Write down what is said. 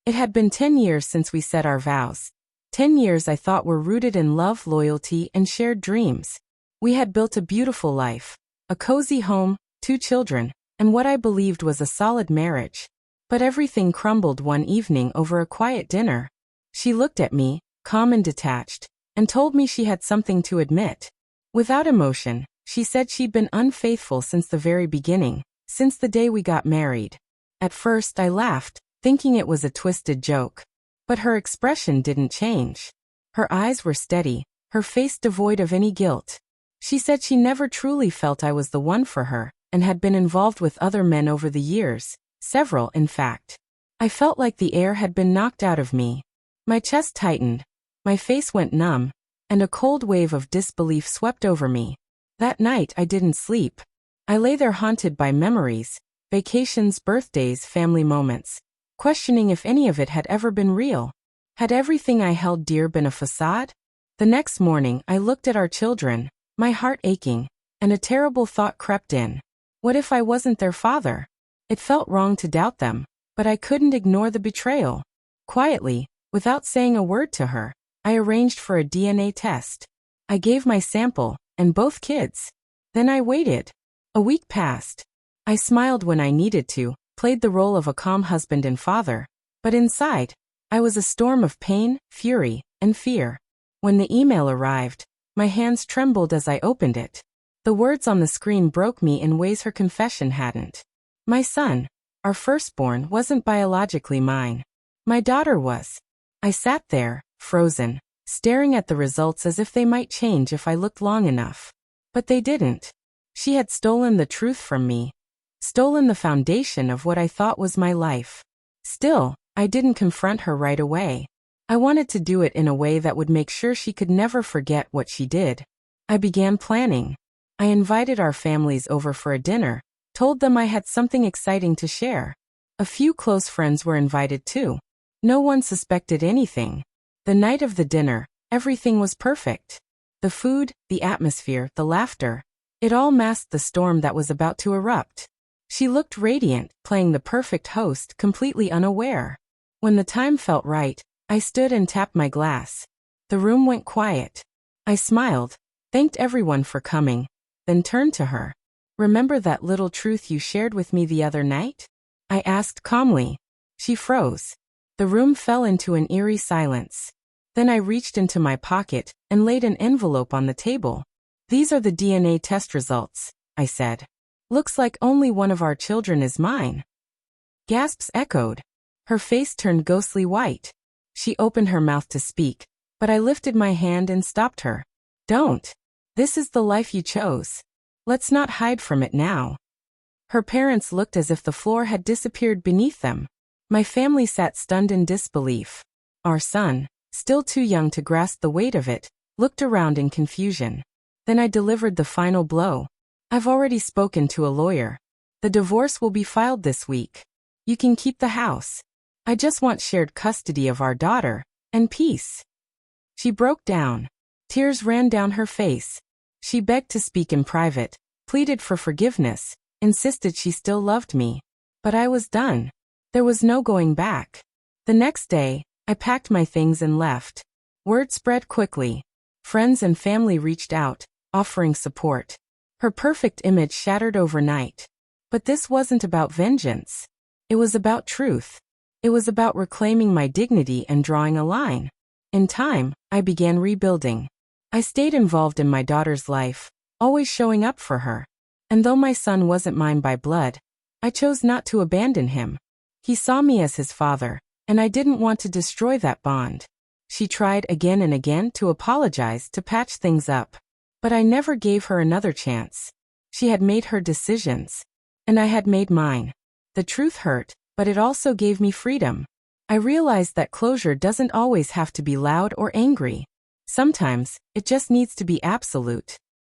It had been 10 years since we said our vows. 10 years I thought were rooted in love, loyalty, and shared dreams. We had built a beautiful life, a cozy home, 2 children, and what I believed was a solid marriage. But everything crumbled one evening over a quiet dinner. She looked at me, calm and detached, and told me she had something to admit. Without emotion, she said she'd been unfaithful since the very beginning, since the day we got married. At first I laughed, thinking it was a twisted joke. But her expression didn't change. Her eyes were steady, her face devoid of any guilt. She said she never truly felt I was the one for her, and had been involved with other men over the years, several in fact. I felt like the air had been knocked out of me. My chest tightened, my face went numb, and a cold wave of disbelief swept over me. That night I didn't sleep. I lay there haunted by memories, vacations, birthdays, family moments, questioning if any of it had ever been real. Had everything I held dear been a facade? The next morning I looked at our children, my heart aching, and a terrible thought crept in. What if I wasn't their father? It felt wrong to doubt them, but I couldn't ignore the betrayal. Quietly, without saying a word to her, I arranged for a DNA test. I gave my sample, and both kids. Then I waited. A week passed. I smiled when I needed to, played the role of a calm husband and father, but inside, I was a storm of pain, fury, and fear. When the email arrived, my hands trembled as I opened it. The words on the screen broke me in ways her confession hadn't. My son, our firstborn, wasn't biologically mine. My daughter was. I sat there, frozen, staring at the results as if they might change if I looked long enough. But they didn't. She had stolen the truth from me. Stolen the foundation of what I thought was my life. Still, I didn't confront her right away. I wanted to do it in a way that would make sure she could never forget what she did. I began planning. I invited our families over for a dinner, told them I had something exciting to share. A few close friends were invited too. No one suspected anything. The night of the dinner, everything was perfect. The food, the atmosphere, the laughter. It all masked the storm that was about to erupt. She looked radiant, playing the perfect host, completely unaware. When the time felt right, I stood and tapped my glass. The room went quiet. I smiled, thanked everyone for coming, then turned to her. "Remember that little truth you shared with me the other night?" I asked calmly. She froze. The room fell into an eerie silence. Then I reached into my pocket and laid an envelope on the table. "These are the DNA test results," I said. "Looks like only one of our children is mine." Gasps echoed. Her face turned ghostly white. She opened her mouth to speak, but I lifted my hand and stopped her. "Don't. This is the life you chose. Let's not hide from it now." Her parents looked as if the floor had disappeared beneath them. My family sat stunned in disbelief. Our son, still too young to grasp the weight of it, looked around in confusion. Then I delivered the final blow. "I've already spoken to a lawyer. The divorce will be filed this week. You can keep the house. I just want shared custody of our daughter, and peace." She broke down. Tears ran down her face. She begged to speak in private, pleaded for forgiveness, insisted she still loved me. But I was done. There was no going back. The next day, I packed my things and left. Word spread quickly. Friends and family reached out, offering support. Her perfect image shattered overnight. But this wasn't about vengeance. It was about truth. It was about reclaiming my dignity and drawing a line. In time, I began rebuilding. I stayed involved in my daughter's life, always showing up for her. And though my son wasn't mine by blood, I chose not to abandon him. He saw me as his father, and I didn't want to destroy that bond. She tried again and again to apologize, to patch things up. But I never gave her another chance. She had made her decisions, and I had made mine. The truth hurt, but it also gave me freedom. I realized that closure doesn't always have to be loud or angry. Sometimes, it just needs to be absolute.